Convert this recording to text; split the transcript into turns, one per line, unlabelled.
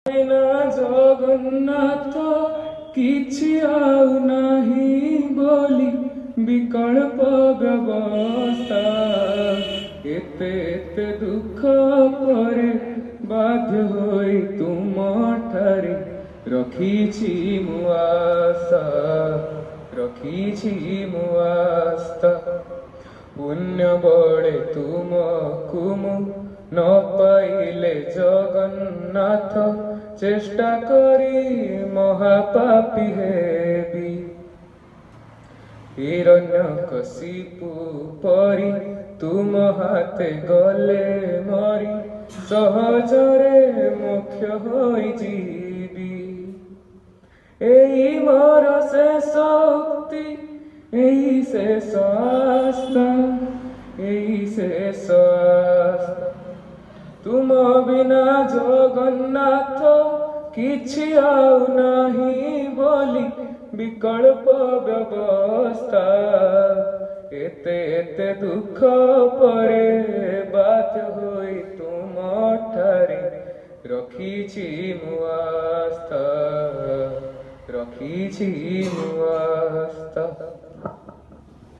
না জগন্নাথ କିଛି ଆଉ ନାହିଁ ବୋଲି ବିକଳ୍ପ ବ୍ୟବସ୍ଥା। ଏତେ ଏତେ ଦୁଃଖ ପରେ ବାଧ୍ୟ ହୋଇ ତୁମଠାରେ ରଖିଛି ମୁଁ ଆଶା, ରଖିଛି ମୁଁ ଆସ୍ଥା। ପୁଣ୍ୟ ବଳେ ତୁମକୁ ମୁଁ ନ ପାଇଲେ ଜଗନ୍ନାଥ ଚେଷ୍ଟା କରି ମହାପାପୀ ହେବି। ହିରଣ୍ୟକଶିପୁ ପରି ତୁମ ହାତେ ଗଲେ ମରି ସହଜରେ ମୋକ୍ଷ ହୋଇଯିବି। ଏଇ ମୋର ଶେଷ ଉକ୍ତି, ଏଇ ଶେଷ ଆସ୍ଥା, ଏଇ ଶେଷ ଆସ୍ଥା। ତୁମ ବିନା ଜଗନ୍ନାଥ କିଛି ଆଉ ନାହିଁ ବୋଲି ବିକଳ୍ପ ବ୍ୟବସ୍ଥା। ଏତେ ଏତେ ଦୁଃଖ ପରେ ବାଧ୍ୟ ହୋଇ ତୁମଠାରେ ରଖିଛି ମୁଁ ଆସ୍ଥା, ରଖିଛି ମୁଁ ଆସ୍ଥା।